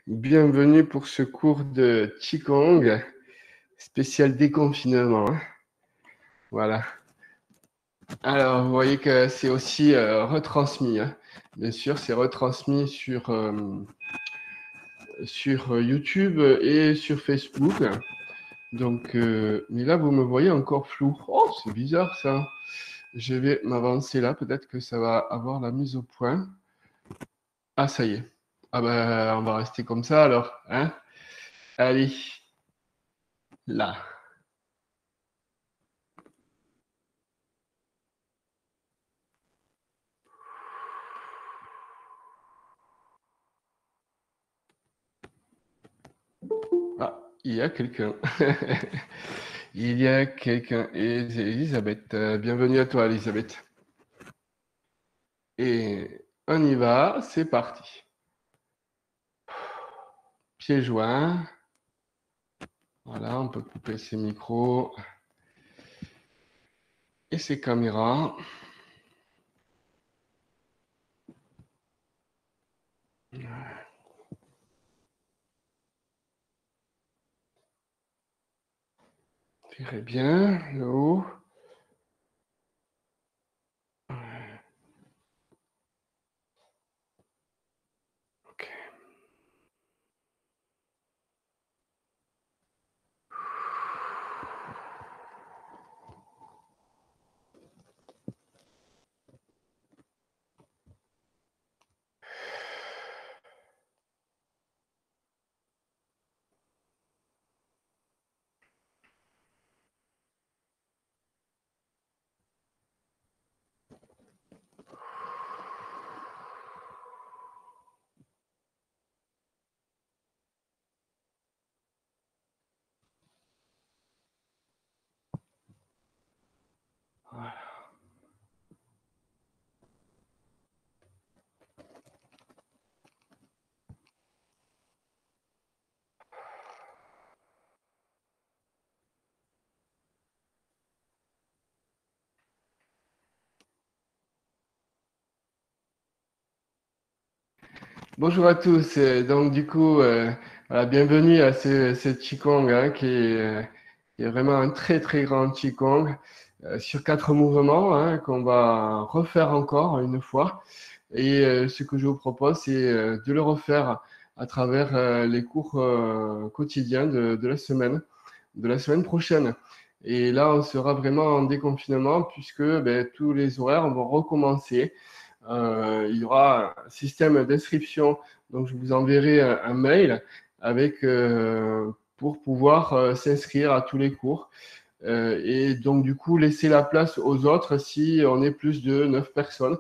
Bienvenue pour ce cours de Qigong spécial déconfinement. Voilà. Alors, vous voyez que c'est aussi retransmis. Bien sûr, c'est retransmis sur YouTube et sur Facebook. Donc, mais là, vous me voyez encore flou. Oh, c'est bizarre ça. Je vais m'avancer là. Peut-être que ça va avoir la mise au point. Ah, ça y est. Ah ben, on va rester comme ça alors. Hein? Allez, là. Ah, il y a quelqu'un. Il y a quelqu'un. Et c'est Elisabeth. Bienvenue à toi, Elisabeth. Et on y va, c'est parti. Pieds joints. Voilà, on peut couper ses micros et ses caméras. Tirez bien le haut. Ok. Voilà. Bonjour à tous. Donc du coup, voilà, bienvenue à ce Qigong qui est vraiment un très très grand Qigong sur 4 mouvements qu'on va refaire encore une fois. Et ce que je vous propose, c'est de le refaire à travers les cours quotidiens de la semaine prochaine. Et là, on sera vraiment en déconfinement puisque ben, tous les horaires vont recommencer. Il y aura un système d'inscription, donc je vous enverrai un mail avec pour pouvoir s'inscrire à tous les cours. Et donc, du coup, laisser la place aux autres si on est plus de 9 personnes.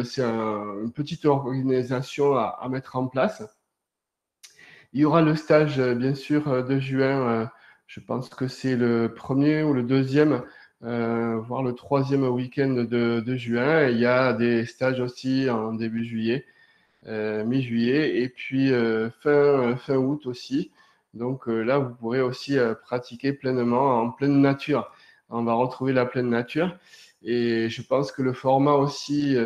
C'est une petite organisation à mettre en place. Il y aura le stage, bien sûr, de juin. Je pense que c'est le premier ou le deuxième, voire le troisième week-end de juin. Et il y a des stages aussi en début juillet, mi-juillet, et puis fin août aussi. Donc là, vous pourrez aussi pratiquer pleinement en pleine nature. On va retrouver la pleine nature. Et je pense que le format aussi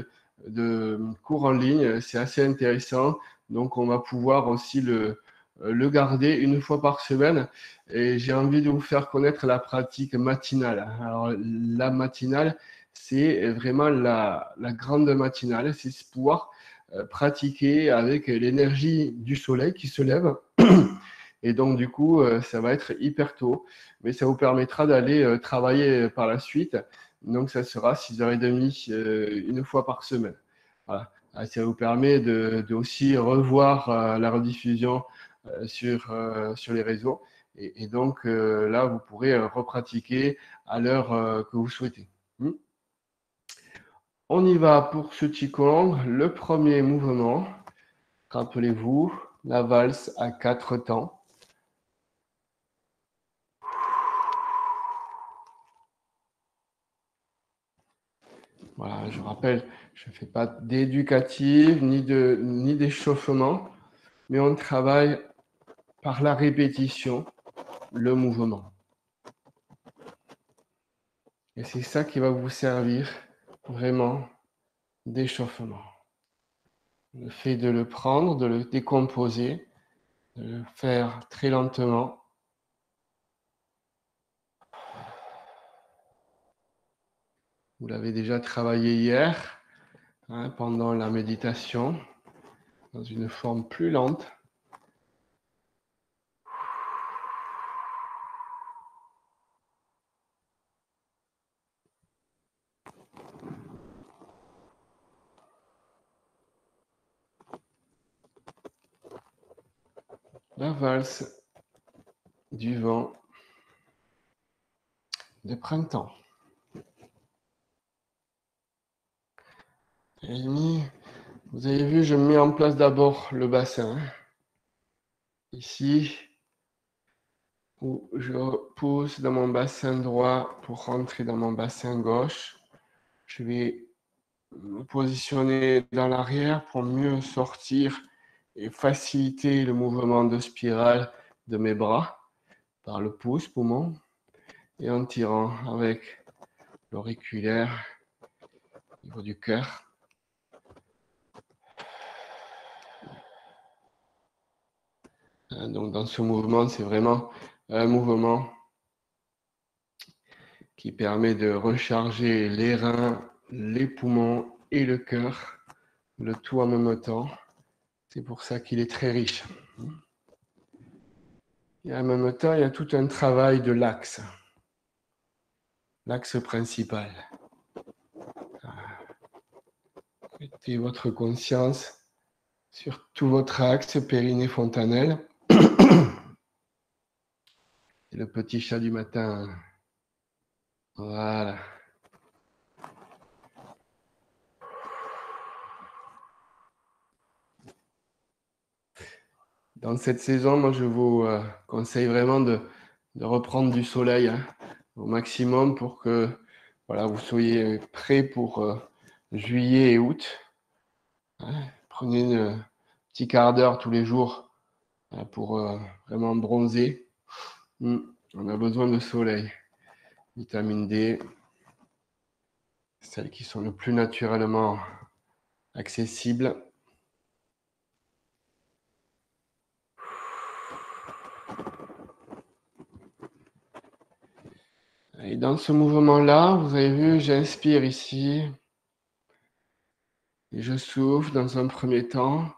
de cours en ligne, c'est assez intéressant. Donc on va pouvoir aussi le garder une fois par semaine. Et j'ai envie de vous faire connaître la pratique matinale. Alors la matinale, c'est vraiment la grande matinale. C'est pouvoir pratiquer avec l'énergie du soleil qui se lève. Et donc, du coup, ça va être hyper tôt, mais ça vous permettra d'aller travailler par la suite. Donc, ça sera 6h30 une fois par semaine. Voilà. Ça vous permet de aussi revoir la rediffusion sur les réseaux. Et donc, là, vous pourrez repratiquer à l'heure que vous souhaitez. On y va pour ce Qigong. Le premier mouvement, rappelez-vous, la valse à 4 temps. Voilà, je rappelle, je ne fais pas d'éducative ni d'échauffement, mais on travaille par la répétition, le mouvement. Et c'est ça qui va vous servir vraiment d'échauffement. Le fait de le prendre, de le décomposer de le faire très lentement. Vous l'avez déjà travaillé hier, hein, pendant la méditation, dans une forme plus lente. La valse du vent de printemps. Vous avez vu, je mets en place d'abord le bassin. Ici, où je pousse dans mon bassin droit pour rentrer dans mon bassin gauche. Je vais me positionner dans l'arrière pour mieux sortir et faciliter le mouvement de spirale de mes bras par le pouce, poumon, et en tirant avec l'auriculaire au niveau du cœur. Donc dans ce mouvement, c'est vraiment un mouvement qui permet de recharger les reins, les poumons et le cœur, le tout en même temps. C'est pour ça qu'il est très riche. Et en même temps, il y a tout un travail de l'axe principal. Mettez votre conscience sur tout votre axe périnée-fontanelle. Et le petit chat du matin. Voilà. Dans cette saison, moi, je vous conseille vraiment de reprendre du soleil, hein, au maximum pour que voilà, vous soyez prêts pour juillet et août. Hein. Prenez un petit quart d'heure tous les jours, hein, pour vraiment bronzer. On a besoin de soleil. Vitamine D, celles qui sont le plus naturellement accessibles. Et dans ce mouvement-là, vous avez vu, j'inspire ici. Et je souffle dans un premier temps.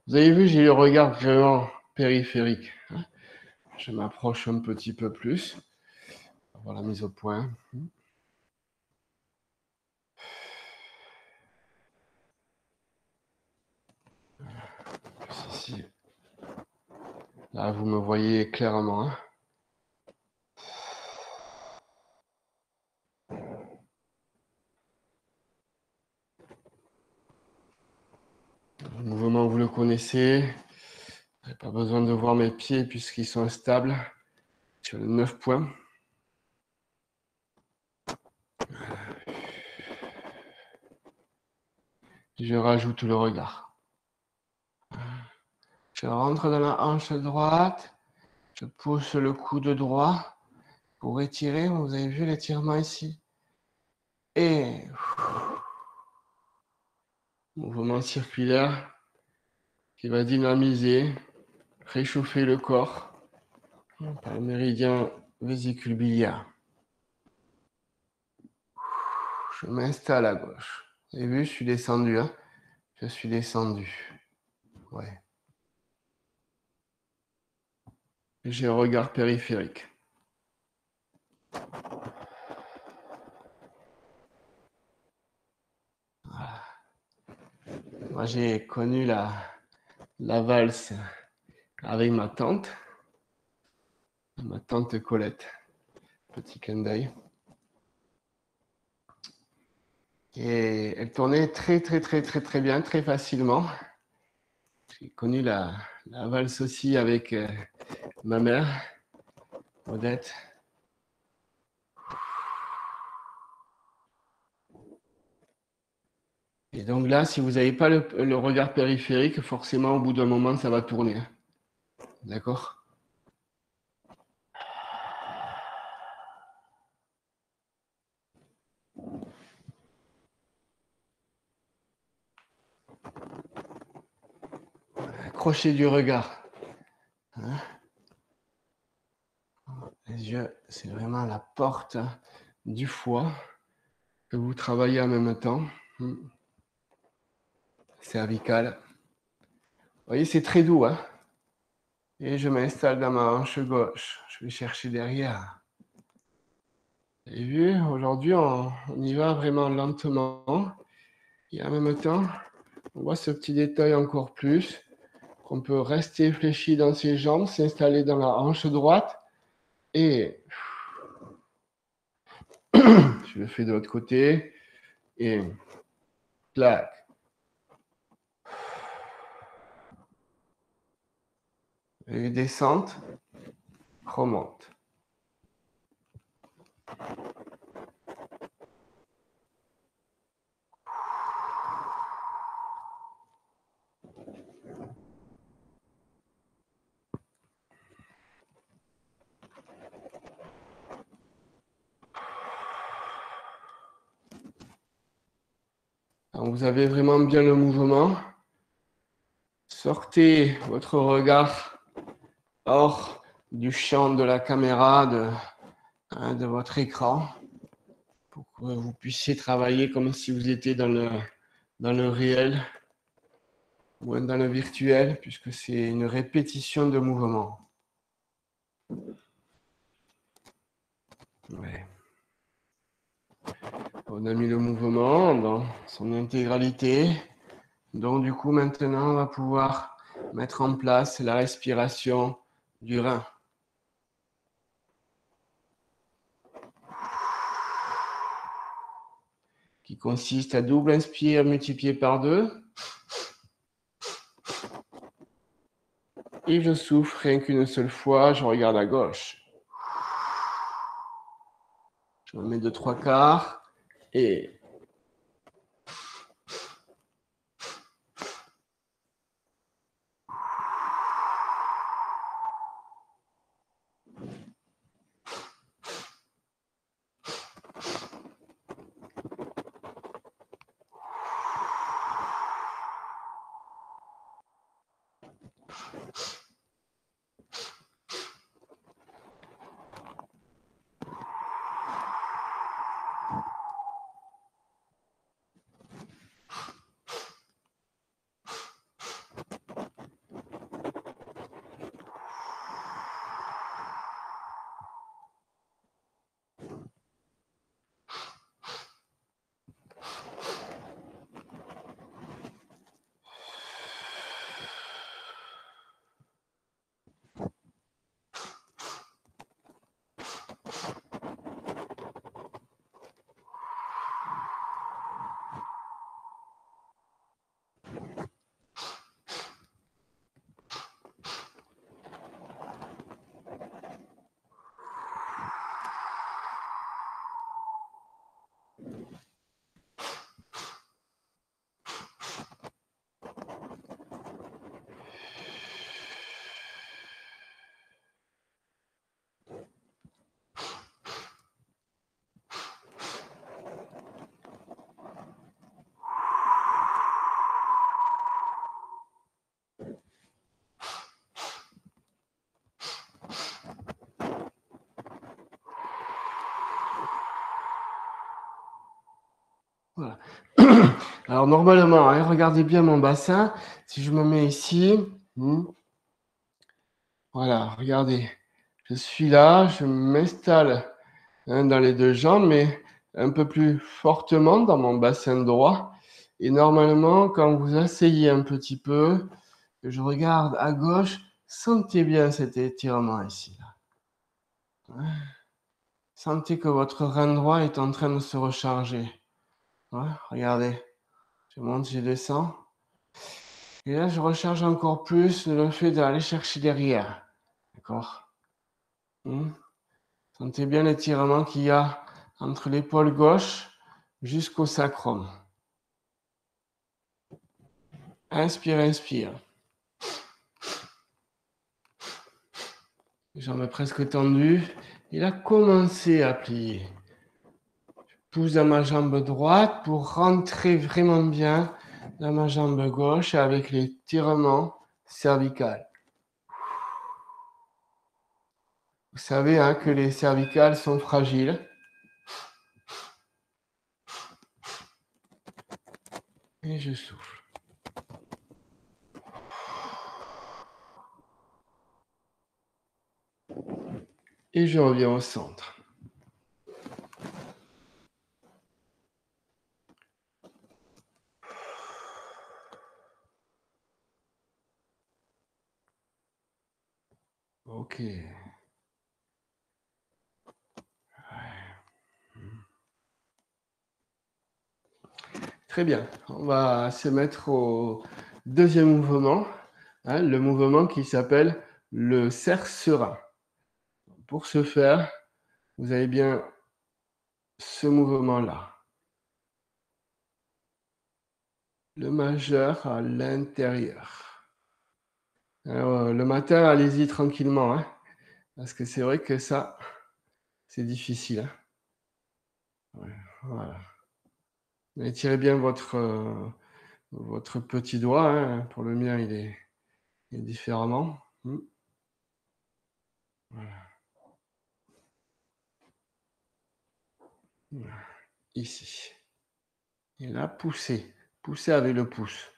Vous avez vu, j'ai le regard vraiment périphérique. Hein. Je m'approche un petit peu plus. On va voir la mise au point. Ici. Là, vous me voyez clairement. Hein. Le mouvement, vous le connaissez. Vous n'avez pas besoin de voir mes pieds puisqu'ils sont stables sur les 9 points. Je rajoute le regard. Je rentre dans la hanche droite. Je pousse le coude droit pour étirer. Vous avez vu l'étirement ici. Et mouvement circulaire qui va dynamiser, réchauffer le corps par le méridien vésicule biliaire. Je m'installe à gauche. Vous avez vu, je suis descendu. Hein. Je suis descendu. Ouais. J'ai un regard périphérique. Voilà. Moi, j'ai connu la valse avec ma tante Colette. Petit clin d'œil. Et elle tournait très, très, très, très, très bien, très facilement. J'ai connu la valse aussi avec ma mère, Odette. Et donc là, si vous n'avez pas le regard périphérique, forcément, au bout d'un moment, ça va tourner. D'accord? Accrochez du regard. Hein? Les yeux, c'est vraiment la porte du foie que vous travaillez en même temps. Cervical. Vous voyez, c'est très doux. Hein? Et je m'installe dans ma hanche gauche. Je vais chercher derrière. Vous avez vu, aujourd'hui, on y va vraiment lentement. Et en même temps, on voit ce petit détail encore plus, qu'on peut rester fléchi dans ses jambes, s'installer dans la hanche droite. Et je le fais de l'autre côté. Et clac. Et descente, remonte. Alors, vous avez vraiment bien le mouvement. Sortez votre regard hors du champ de la caméra, de votre écran, pour que vous puissiez travailler comme si vous étiez dans le réel ou dans le virtuel, puisque c'est une répétition de mouvement. Ouais. On a mis le mouvement dans son intégralité. Donc, du coup, maintenant, on va pouvoir mettre en place la respiration du rein. Qui consiste à double inspire multiplié par 2. Et je souffle rien qu'une seule fois, je regarde à gauche. Je me mets de 3/4 et voilà. Alors normalement, hein, regardez bien mon bassin. Si je me mets ici, voilà, regardez. Je suis là, je m'installe dans les deux jambes, mais un peu plus fortement dans mon bassin droit. Et normalement, quand vous asseyez un petit peu, que je regarde à gauche, sentez bien cet étirement ici. Là. Sentez que votre rein droit est en train de se recharger. Ouais, regardez, je monte, je descends. Et là, je recharge encore plus le fait d'aller chercher derrière. D'accord? Sentez bien l'étirement qu'il y a entre l'épaule gauche jusqu'au sacrum. Inspire, inspire. Jambes presque tendues. Et là, commencez à plier. Je pousse dans ma jambe droite pour rentrer vraiment bien dans ma jambe gauche avec l'étirement cervical. Vous savez hein, que les cervicales sont fragiles. Et je souffle. Et je reviens au centre. Ok. Très bien. On va se mettre au deuxième mouvement, hein, le mouvement qui s'appelle le cerf serein. Pour ce faire, vous avez bien ce mouvement-là. Le majeur à l'intérieur. Alors, le matin, allez-y tranquillement, hein, parce que c'est vrai que ça, c'est difficile. Hein. Ouais, voilà. Étirez bien votre petit doigt. Hein. Pour le mien, il est différemment. Voilà. Voilà. Ici. Et là, poussez. Poussez avec le pouce.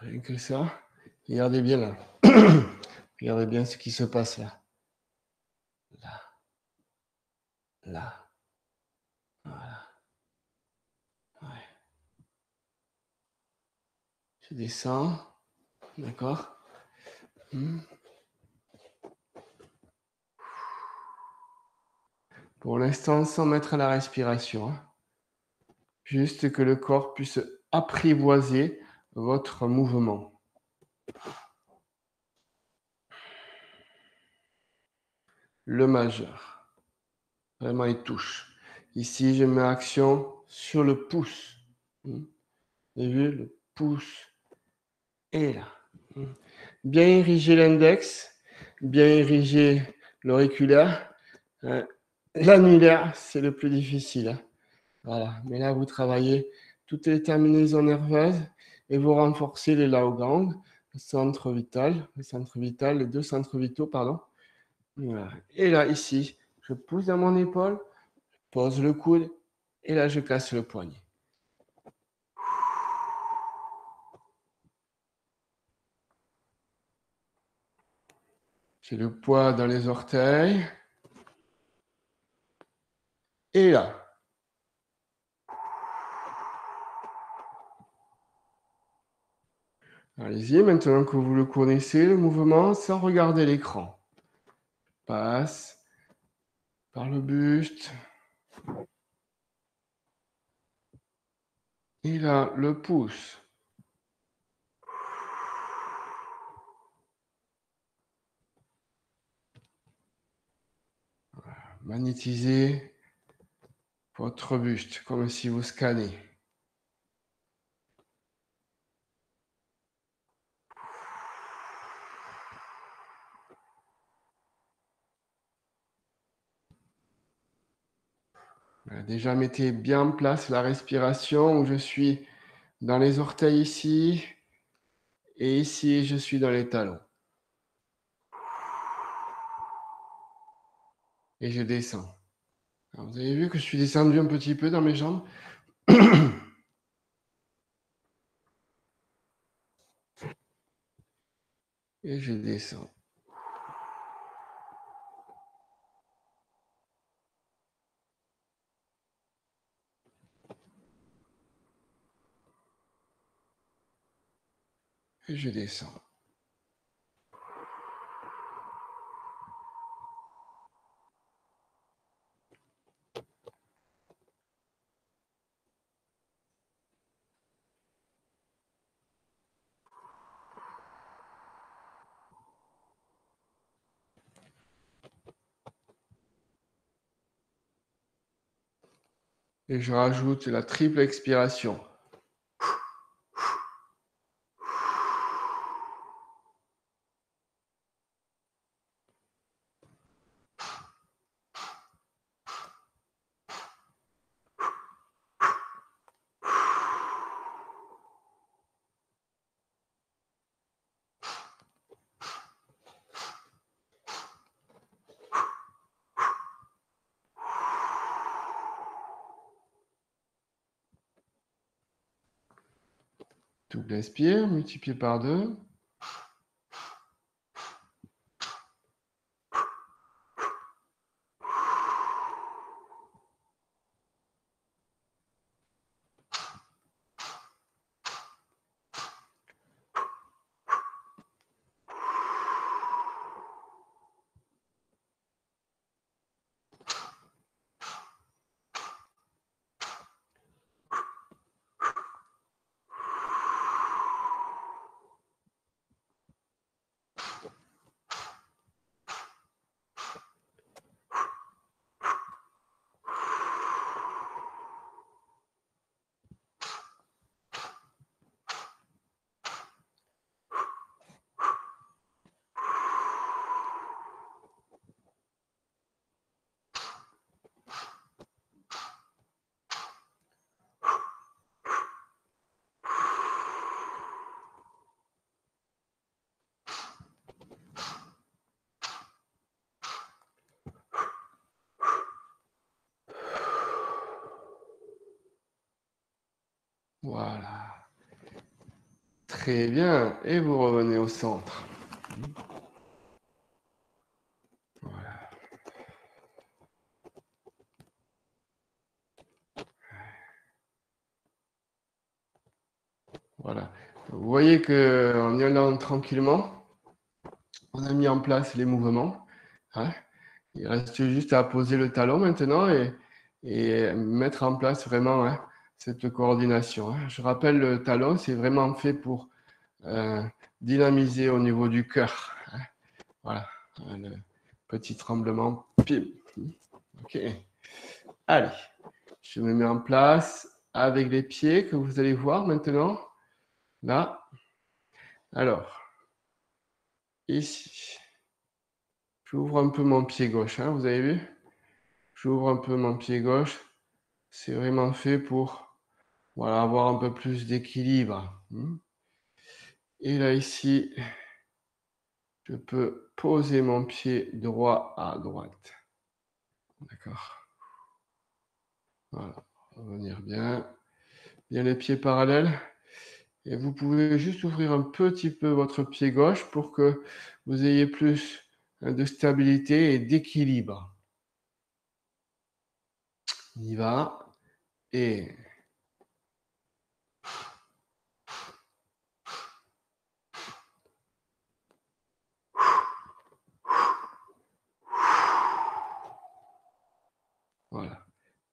Rien que ça. Regardez bien là. Regardez bien ce qui se passe là. Là. Là. Voilà. Ouais. Je descends. D'accord. Pour l'instant, sans mettre la respiration. Hein. Juste que le corps puisse apprivoiser votre mouvement. Le majeur. Vraiment, il touche. Ici, je mets action sur le pouce. Vous avez vu, le pouce est là. Bien ériger l'index, bien ériger l'auriculaire. L'annulaire, c'est le plus difficile. Hein. Voilà. Mais là, vous travaillez toutes les terminaisons nerveuses et vous renforcez les Laogang, le centre vital, les deux centres vitaux, pardon. Voilà. Et là, ici, je pousse dans mon épaule, je pose le coude et là, je casse le poignet. J'ai le poids dans les orteils. Et là. Allez-y, maintenant que vous le connaissez, le mouvement, sans regarder l'écran. Passe par le buste. Et là, le pouce. Magnétisez votre buste, comme si vous scannez. Déjà, mettez bien en place la respiration où je suis dans les orteils ici. Et ici, je suis dans les talons. Et je descends. Alors, vous avez vu que je suis descendu un petit peu dans mes jambes. Et je descends. Et je descends. Et je rajoute la triple expiration. Double inspire, multiplié par 2. Voilà. Très bien. Et vous revenez au centre. Voilà. Voilà. Vous voyez qu'en y allant tranquillement, on a mis en place les mouvements. Hein. Il reste juste à poser le talon maintenant et mettre en place vraiment cette coordination. Hein. Je rappelle, le talon, c'est vraiment fait pour dynamiser au niveau du cœur. Hein. Voilà. Le petit tremblement. Pim. OK. Allez. Je me mets en place avec les pieds que vous allez voir maintenant. Là. Alors, ici. J'ouvre un peu mon pied gauche, hein, vous avez vu? J'ouvre un peu mon pied gauche. C'est vraiment fait pour voilà, avoir un peu plus d'équilibre. Et là, ici, je peux poser mon pied droit à droite. D'accord. Voilà. Revenir bien. Bien les pieds parallèles. Et vous pouvez juste ouvrir un petit peu votre pied gauche pour que vous ayez plus de stabilité et d'équilibre. On y va. Et voilà.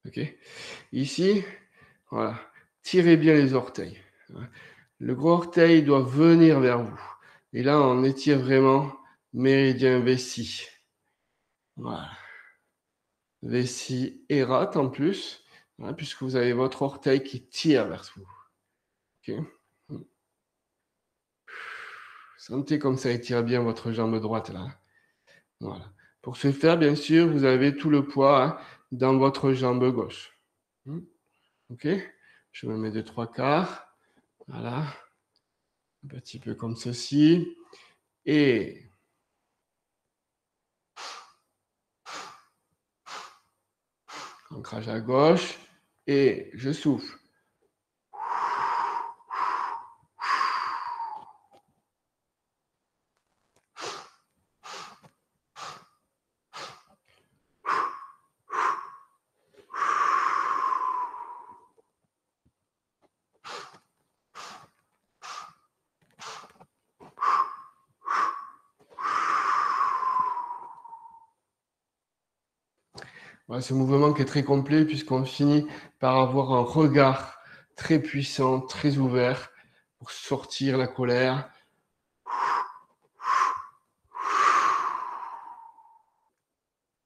OK. Ici, voilà. Tirez bien les orteils. Le gros orteil doit venir vers vous. Et là, on étire vraiment méridien vessie. Voilà. Vessie érate en plus, hein, puisque vous avez votre orteil qui tire vers vous. Okay. Sentez comme ça étire bien votre jambe droite là. Voilà. Pour ce faire, bien sûr, vous avez tout le poids dans votre jambe gauche. OK. Je me mets de 3/4. Voilà. Un petit peu comme ceci. Et ancrage à gauche. Et je souffle. Voilà, ce mouvement qui est très complet puisqu'on finit par avoir un regard très puissant, très ouvert pour sortir la colère.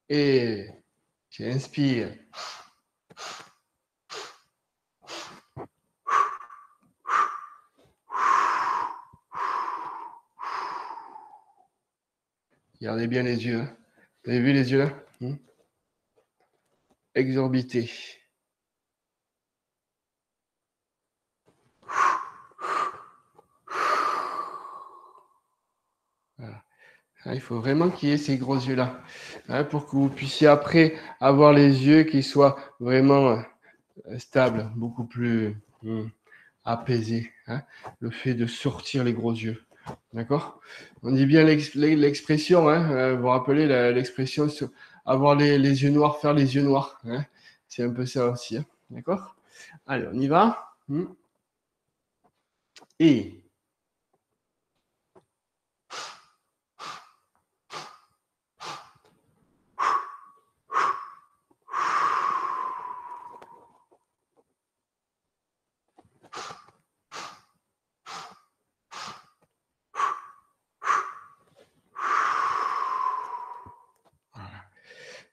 Et j'inspire. Regardez bien les yeux. Vous avez vu les yeux là? Exorbités. Voilà. Il faut vraiment qu'il y ait ces gros yeux-là pour que vous puissiez après avoir les yeux qui soient vraiment stables, beaucoup plus apaisés. hein, le fait de sortir les gros yeux. D'accord? On dit bien l'expression, hein, vous vous rappelez l'expression avoir les yeux noirs, faire les yeux noirs. Hein, c'est un peu ça aussi. Hein, d'accord? Allez, on y va. Et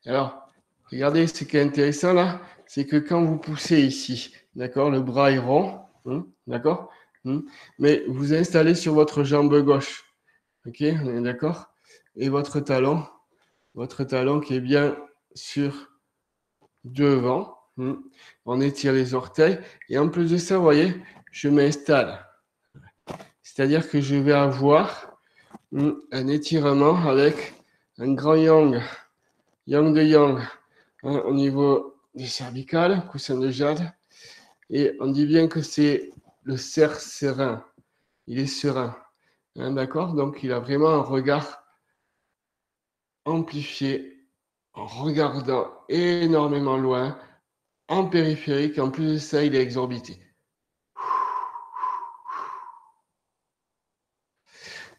alors, regardez, ce qui est intéressant là, c'est que quand vous poussez ici, d'accord, le bras est rond, d'accord, mais vous installez sur votre jambe gauche, ok, on est d'accord, et votre talon qui est bien sur devant, on étire les orteils, et en plus de ça, vous voyez, je m'installe, c'est-à-dire que je vais avoir un étirement avec un grand yang de yang, hein, au niveau des cervicales, coussin de jade. Et on dit bien que c'est le cerf serein. Il est serein. Hein, d'accord? Donc, il a vraiment un regard amplifié, en regardant énormément loin, en périphérique. En plus de ça, il est exorbité.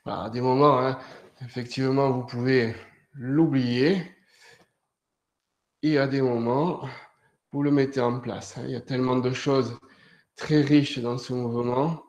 Alors, à des moments, hein, effectivement, vous pouvez l'oublier. Et à des moments, vous le mettez en place. Hein. Il y a tellement de choses très riches dans ce mouvement.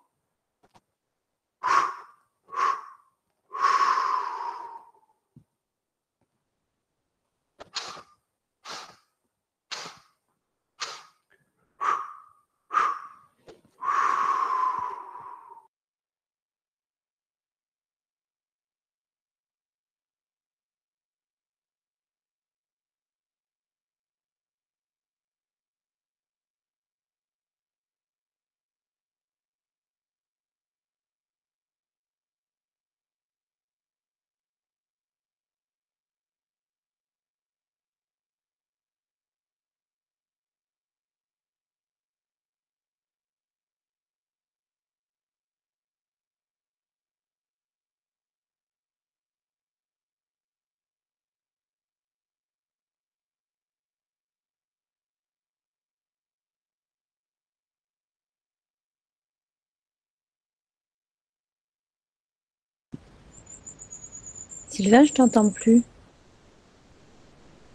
Sylvain, je t'entends plus.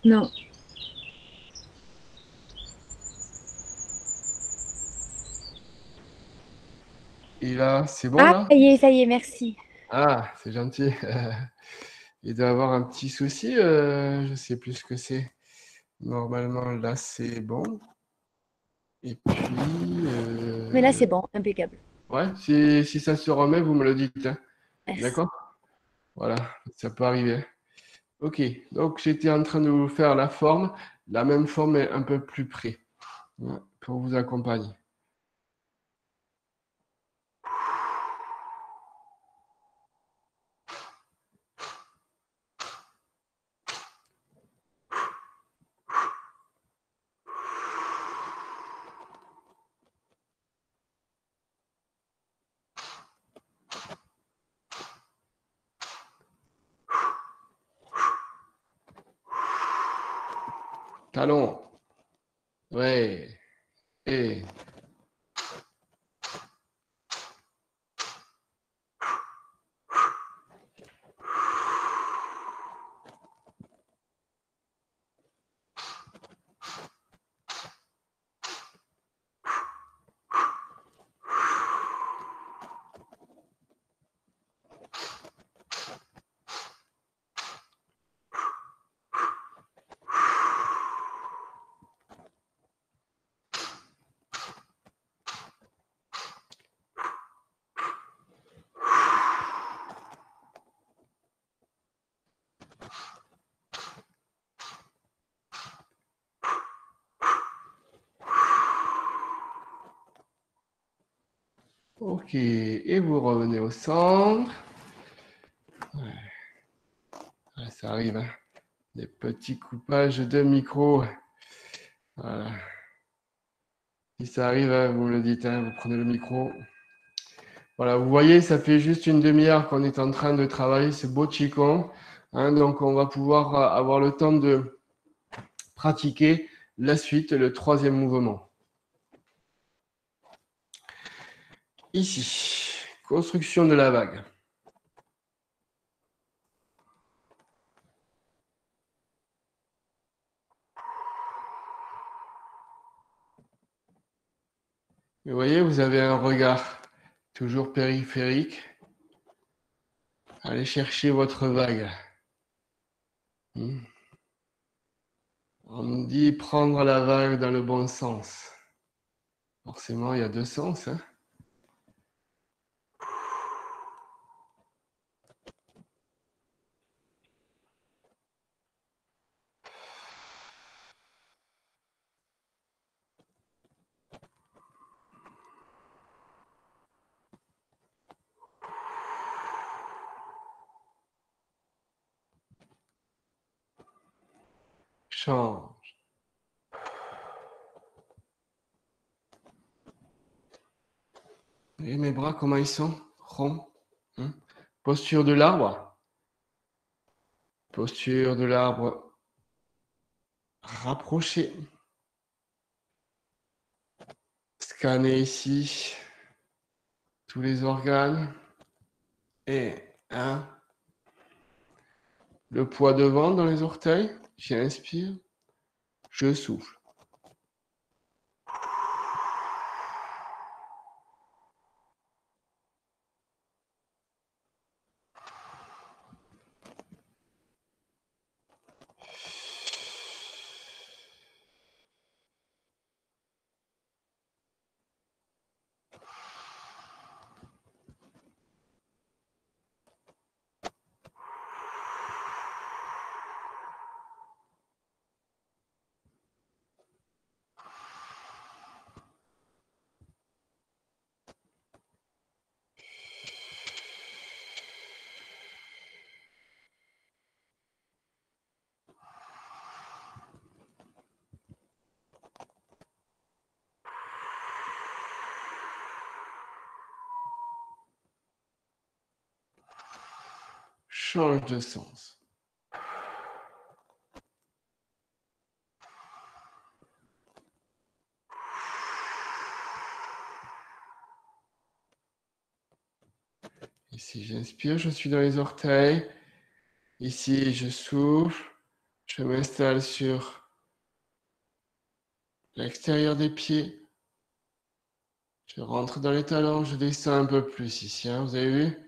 Non. Et là, c'est bon Ah, là? ça y est, merci. Ah, c'est gentil. Il doit avoir un petit souci, je ne sais plus ce que c'est. Normalement, là, c'est bon. Et puis, Mais là, c'est bon, impeccable. ouais, si ça se remet, vous me le dites. Hein. Merci. D'accord? Voilà, ça peut arriver. Ok, donc j'étais en train de vous faire la forme, la même forme, mais un peu plus près, hein, pour vous accompagner. Talon, ouais, et ok, et vous revenez au centre. Ouais, ça arrive, hein. Des petits coupages de micro. Voilà. Si ça arrive, hein, vous me le dites, hein, vous prenez le micro. Voilà, vous voyez, ça fait juste une demi-heure qu'on est en train de travailler ce beau Qigong. Hein, donc, on va pouvoir avoir le temps de pratiquer la suite, le troisième mouvement. Ici, construction de la vague. Vous voyez, vous avez un regard toujours périphérique. Allez chercher votre vague. On dit prendre la vague dans le bon sens. Forcément, il y a deux sens. Hein. Change. Vous voyez mes bras, comment ils sont? Ronds. Posture de l'arbre. Posture de l'arbre rapprochée. Scanner ici tous les organes. Et un. Le poids devant dans les orteils. J'inspire. Je souffle. Change de sens. Ici, j'inspire, je suis dans les orteils. Ici, je souffle. Je m'installe sur l'extérieur des pieds. Je rentre dans les talons, je descends un peu plus ici. Hein, vous avez vu?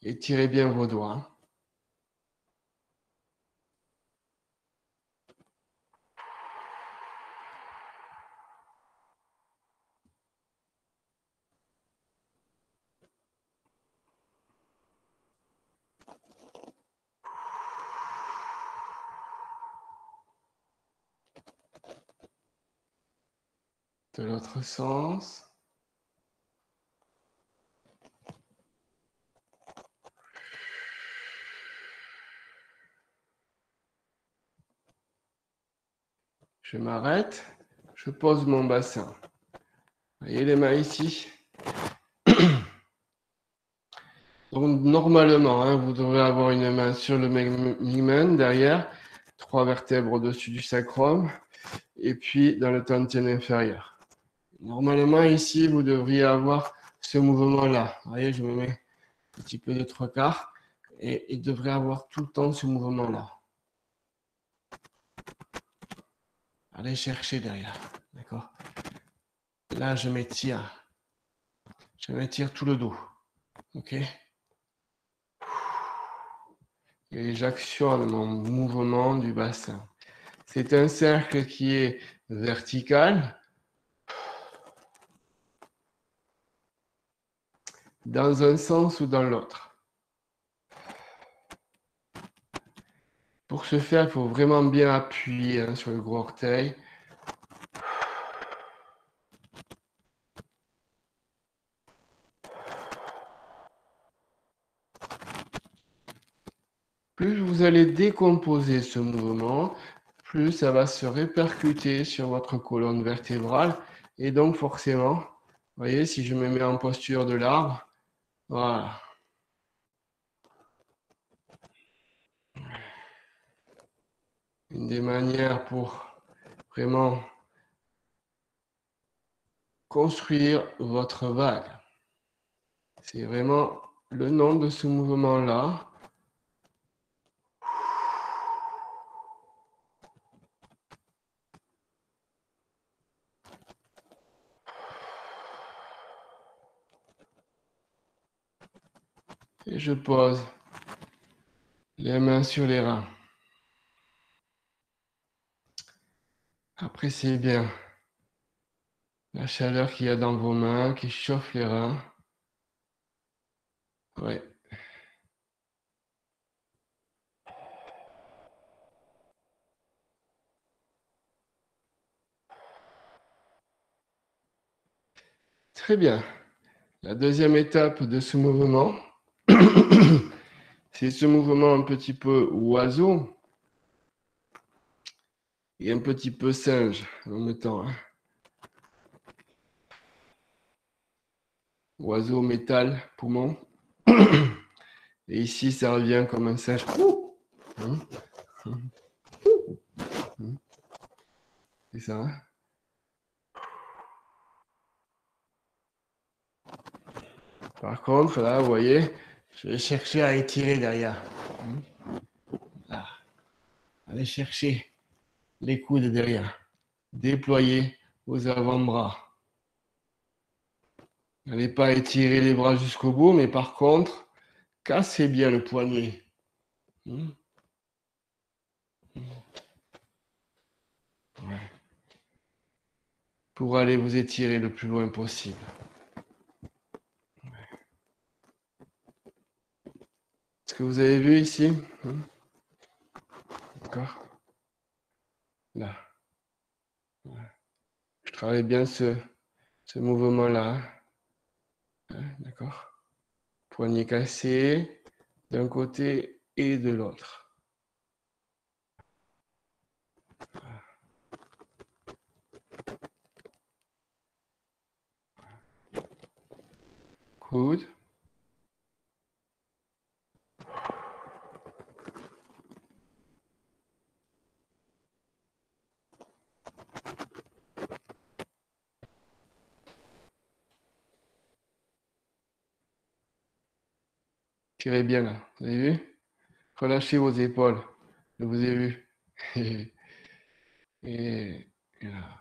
Étirez bien vos doigts. De l'autre sens. Je m'arrête. Je pose mon bassin. Vous voyez les mains ici? Donc, normalement, hein, vous devrez avoir une main sur le ligament derrière, 3 vertèbres au-dessus du sacrum, et puis dans le tantien inférieur. Normalement, ici, vous devriez avoir ce mouvement-là. Vous voyez, je me mets un petit peu de 3/4, et il devrait avoir tout le temps ce mouvement-là. Allez chercher derrière, d'accord? Là, je m'étire. Je m'étire tout le dos, ok? Et j'actionne mon mouvement du bassin. C'est un cercle qui est vertical dans un sens ou dans l'autre. Pour ce faire, il faut vraiment bien appuyer sur le gros orteil. Plus vous allez décomposer ce mouvement, plus ça va se répercuter sur votre colonne vertébrale Et donc, forcément, vous voyez, si je me mets en posture de l'arbre, voilà. Une des manières pour vraiment construire votre vague. C'est vraiment le nom de ce mouvement-là. Et je pose les mains sur les reins. Appréciez bien la chaleur qu'il y a dans vos mains, qui chauffe les reins. Ouais. Très bien. La deuxième étape de ce mouvement, c'est ce mouvement un petit peu oiseau et un petit peu singe en même temps. Oiseau, métal, poumon. Et ici, ça revient comme un singe. C'est ça. Hein. Par contre, là, vous voyez, je vais chercher à étirer derrière. Là. Allez chercher les coudes derrière. Déployez vos avant-bras. N'allez pas étirer les bras jusqu'au bout, mais par contre, cassez bien le poignet. Ouais. Pour aller vous étirer le plus loin possible. Ce que vous avez vu ici, d'accord. Là. Je travaille bien ce mouvement-là. D'accord. Poignet cassé d'un côté et de l'autre. Coude. Tirez bien là. Vous avez vu? Relâchez vos épaules. Je vous ai vu. Et là.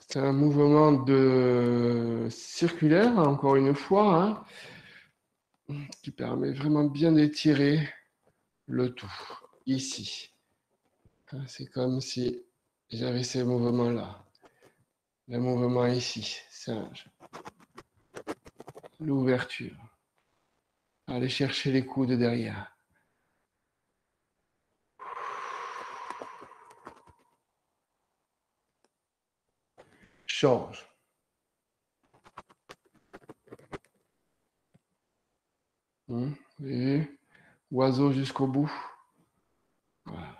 C'est un mouvement de circulaire, encore une fois, qui permet vraiment bien d'étirer le tout. Ici. C'est comme si j'avais ces mouvements-là. Le mouvement ici, singe. L'ouverture. Allez chercher les coudes derrière. Change. Vous avez vu? Oiseau jusqu'au bout. Voilà.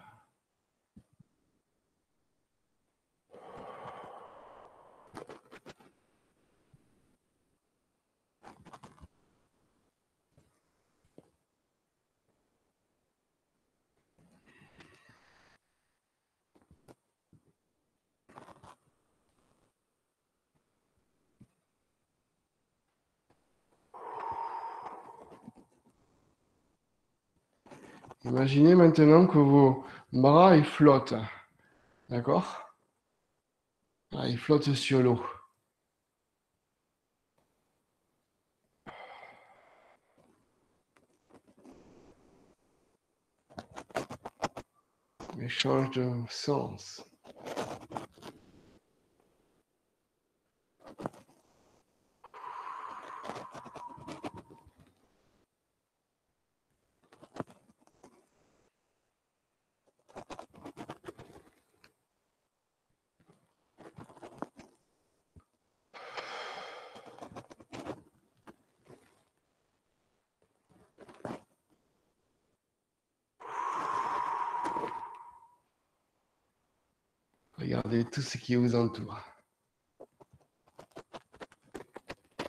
Imaginez maintenant que vos bras ils flottent. D'accord? Ils flottent sur l'eau. Mais change de sens. Regardez tout ce qui vous entoure.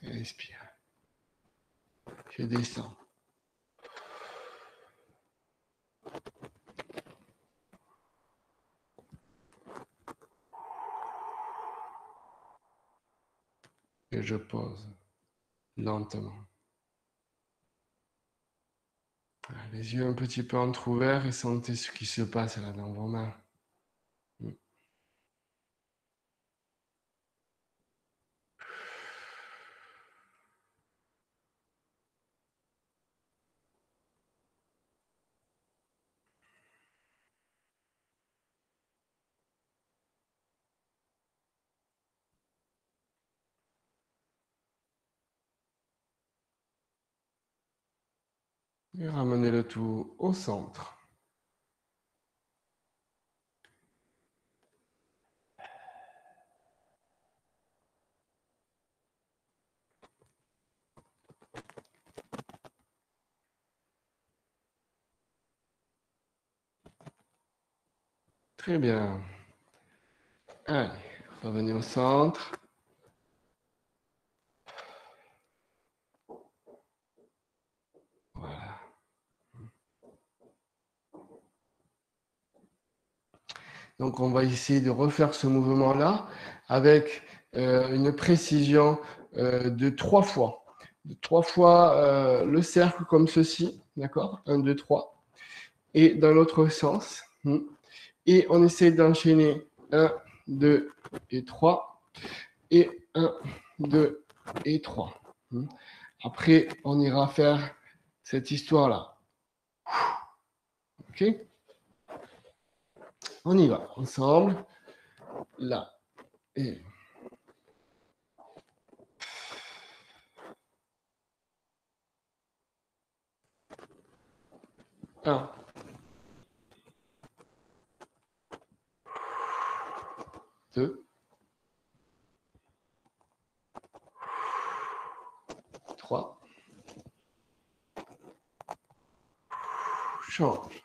Inspire. Je descends. Et je pose lentement. Les yeux un petit peu entrouverts et sentez ce qui se passe là dans vos mains. Et ramenez le tout au centre. Très bien. Allez, revenez au centre. Voilà. Donc, on va essayer de refaire ce mouvement-là avec une précision de 3 fois. De 3 fois le cercle comme ceci, d'accord? 1, 2, 3. Et dans l'autre sens. Et on essaie d'enchaîner 1, 2 et 3. Et 1, 2 et 3. Après, on ira faire cette histoire-là. OK? On y va, ensemble. Là. Et... Un. 2. 3. Change.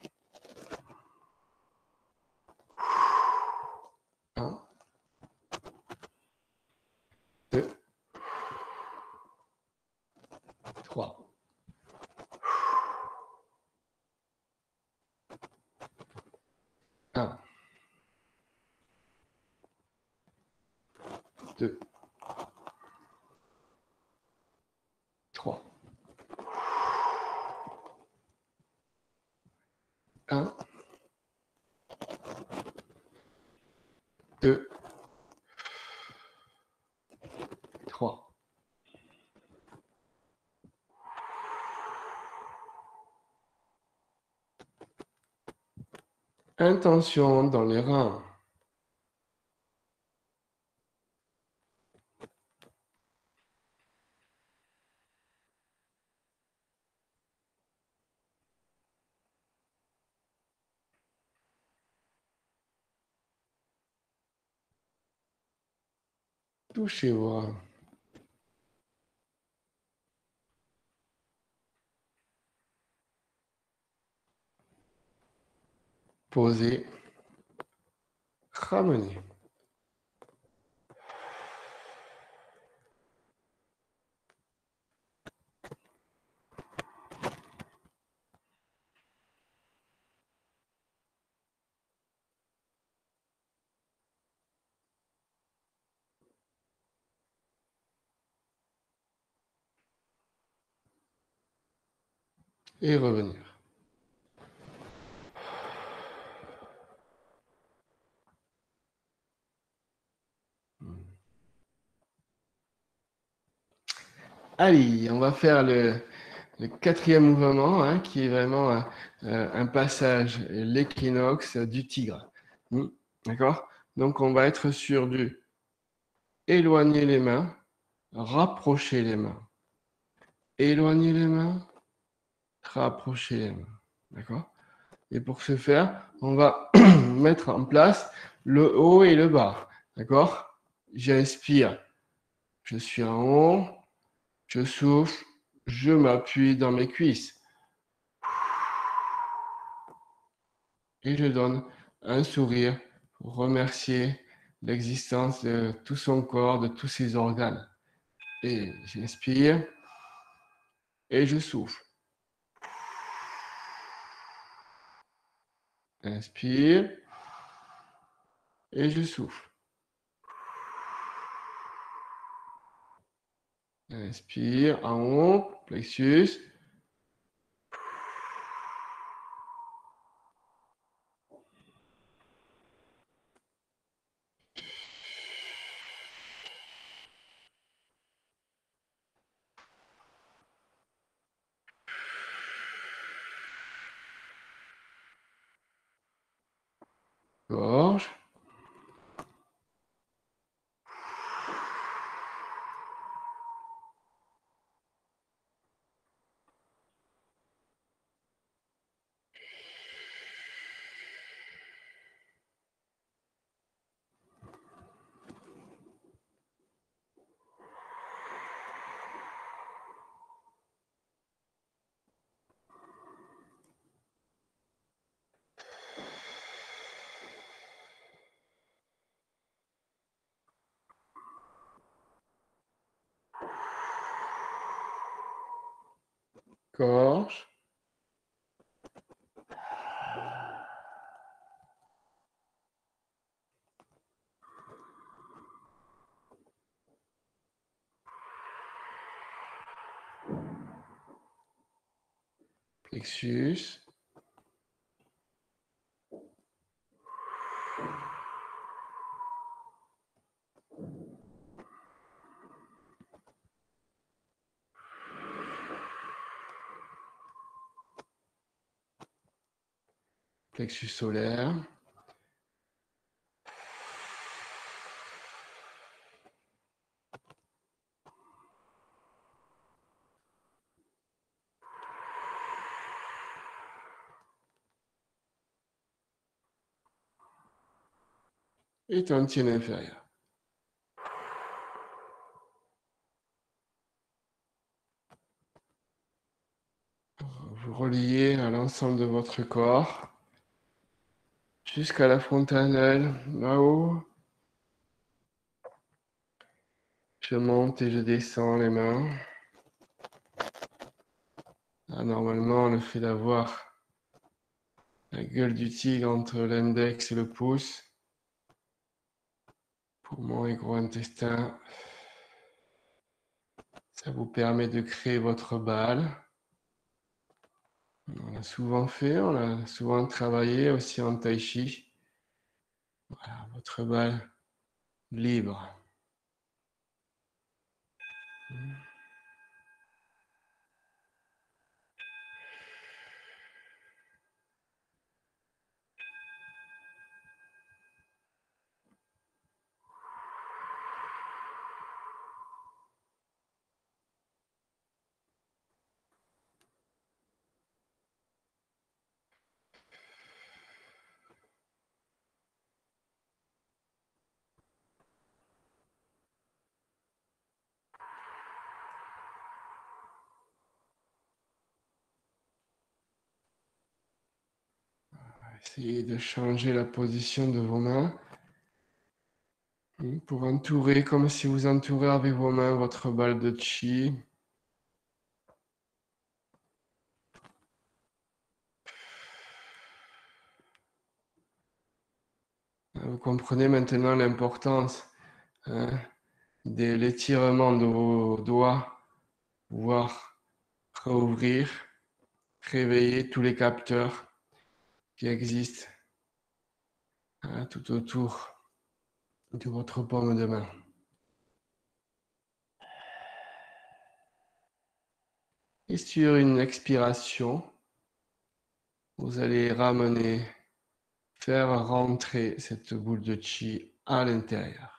1. 2. 3. 1. 2. 3. 1. 2. 3. Intention dans les reins. Touchez vos reins. Posez. Ramenez. Et revenir. Allez, on va faire le quatrième mouvement, hein, qui est vraiment un passage, l'équinoxe du tigre. D'accord? Donc, on va être sur du éloigner les mains, rapprocher les mains. Éloigner les mains, rapprocher les mains. D'accord? Et pour ce faire, on va mettre en place le haut et le bas. D'accord? J'inspire, je suis en haut, je souffle, je m'appuie dans mes cuisses. Et je donne un sourire pour remercier l'existence de tout son corps, de tous ses organes. Et j'inspire et je souffle. Inspire et je souffle. Inspire en haut, plexus. Gorge. Gorge. Plexus. Plexus solaire. Et tantine inférieure. Vous reliez à l'ensemble de votre corps jusqu'à la fontanelle là-haut. Je monte et je descends les mains. Là, normalement, le fait d'avoir la gueule du tigre entre l'index et le pouce, poumon et gros intestin, ça vous permet de créer votre balle. On l'a souvent fait, on l'a souvent travaillé aussi en tai chi. Voilà, votre balle libre. Essayez de changer la position de vos mains pour entourer, comme si vous entourez avec vos mains votre balle de chi. Vous comprenez maintenant l'importance de l'étirement de vos doigts, pouvoir réouvrir, réveiller tous les capteurs qui existent tout autour de votre paume de main. Et sur une expiration, vous allez ramener, faire rentrer cette boule de chi à l'intérieur.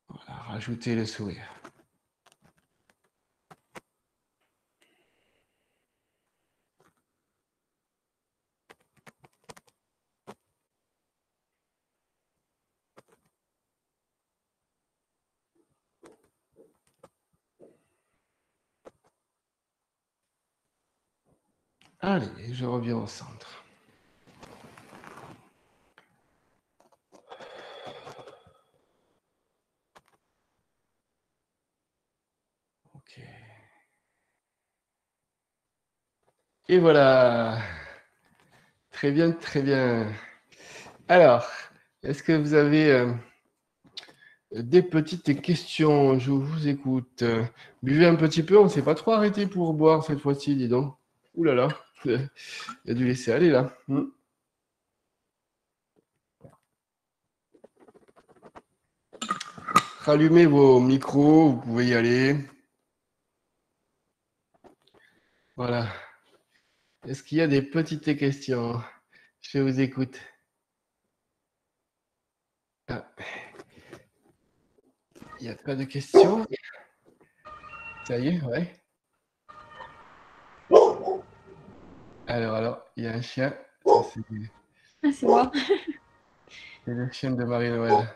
Voilà, rajoutez le sourire. Allez, je reviens au centre. Ok. Et voilà. Très bien, très bien. Alors, est-ce que vous avez des petites questions? Je vous écoute. Buvez un petit peu, on ne s'est pas trop arrêté pour boire cette fois-ci, dis donc. Ouh là là, il y a dû laisser aller là. Rallumez vos micros, vous pouvez y aller. Voilà. Est-ce qu'il y a des petites questions? Je vous écoute. Ah. Il n'y a pas de questions? Ça y est, ouais. Alors, il y a un chien. C'est moi. C'est le chien de Marie-Noël.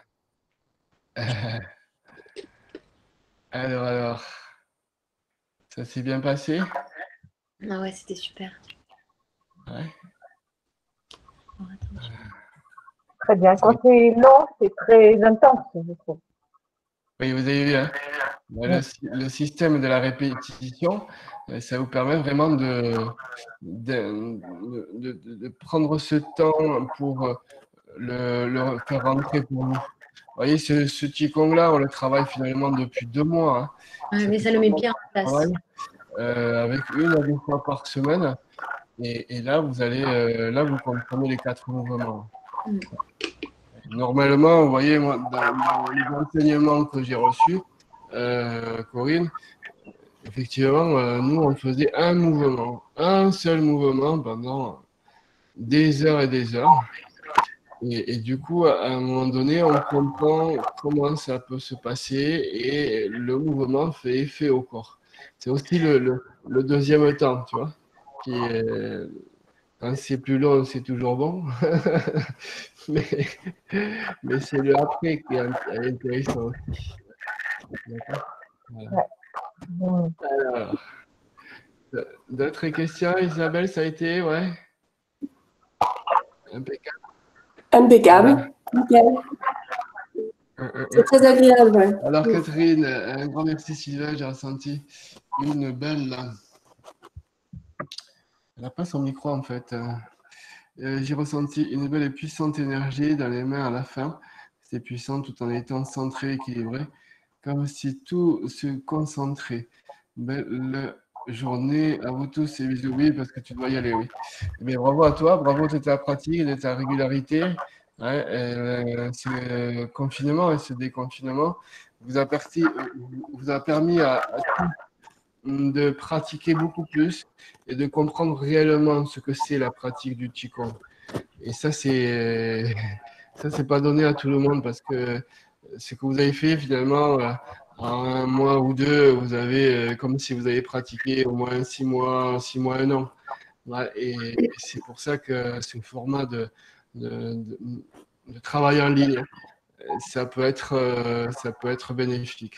Alors, ça s'est bien passé? Ah ouais, c'était super. Ouais. Oh, attends, Très bien. Quand c'est long, c'est très intense, je trouve. Oui, vous avez vu, hein? Le système de la répétition, ça vous permet vraiment de prendre ce temps pour le faire rentrer pour vous. Vous voyez, ce Qigong-là, on le travaille finalement depuis 2 mois. Hein. ouais, mais ça le met bien en place. Travail, avec 1 à 2 fois par semaine. Et là, vous comprenez les 4 mouvements. Normalement, vous voyez, moi, dans les enseignements que j'ai reçus, Corinne, effectivement, nous, on faisait un seul mouvement pendant des heures et des heures. Et du coup, à un moment donné, on comprend comment ça peut se passer et le mouvement fait effet au corps. C'est aussi le deuxième temps, tu vois, qui est, quand c'est plus long, c'est toujours bon. mais c'est le après qui est intéressant aussi. D'accord. Voilà. Ouais. Alors, d'autres questions, Isabelle, ça a été, ouais? Impeccable. Impeccable. Nickel. C'est très agréable. Ouais. Alors, Catherine, un grand merci, Sylvain, j'ai ressenti une belle. Elle n'a pas son micro en fait. J'ai ressenti une belle et puissante énergie dans les mains à la fin. C'est puissant tout en étant centré, équilibré, comme si tout se concentrait. Belle journée à vous tous et bisous. Oui, parce que tu dois y aller, oui. Mais bravo à toi, bravo de ta pratique, de ta régularité. Ouais, ce confinement et ce déconfinement vous a permis à tous de pratiquer beaucoup plus et de comprendre réellement ce que c'est la pratique du Qigong. Et ça, c'est pas donné à tout le monde parce que ce que vous avez fait finalement, en 1 mois ou 2, vous avez comme si vous avez pratiqué au moins 6 mois, 1 an. Ouais, et c'est pour ça que ce format de travail en ligne, ça peut être bénéfique.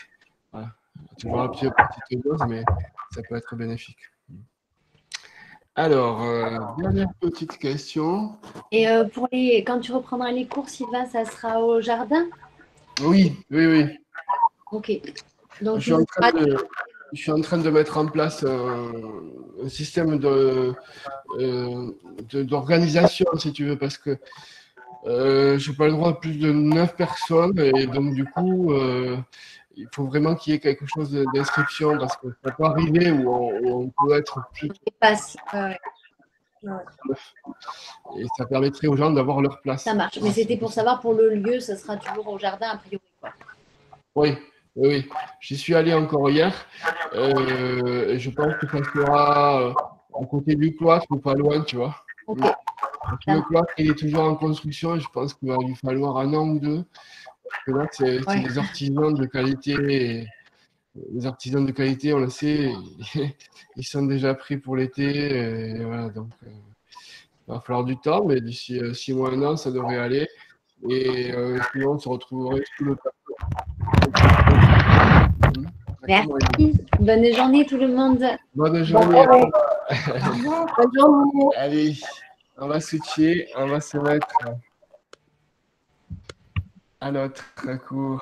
Voilà. Toujours un petit petite dose, mais ça peut être bénéfique. Alors, dernière petite question. Et quand tu reprendras les cours, Sylvain, ça sera au jardin? Oui. Ok. Donc, Je suis en train de mettre en place un système d'organisation, si tu veux, parce que je n'ai pas le droit à plus de 9 personnes, et donc du coup, il faut vraiment qu'il y ait quelque chose d'inscription, parce que ça peut arriver où on peut être plus. passe. Et ça permettrait aux gens d'avoir leur place. Ça marche. Mais c'était pour savoir pour le lieu, ça sera toujours au jardin, a priori. Quoi. Oui. J'y suis allé encore hier. Et je pense que ça sera à côté du cloître ou pas loin, tu vois. Ok. Le cloître, il est toujours en construction. Et je pense qu'il va lui falloir 1 an ou 2. Parce que là, c'est des artisans de qualité. Et les artisans de qualité, on le sait, ils sont déjà pris pour l'été. Et voilà, donc, il va falloir du temps, mais d'ici 6 mois, 1 an, ça devrait aller. Et sinon, on se retrouverait sous le tapis. Merci. Bonne journée tout le monde. Bonne journée. Bonne journée. Allez, on va switcher, on va se mettre à notre cours.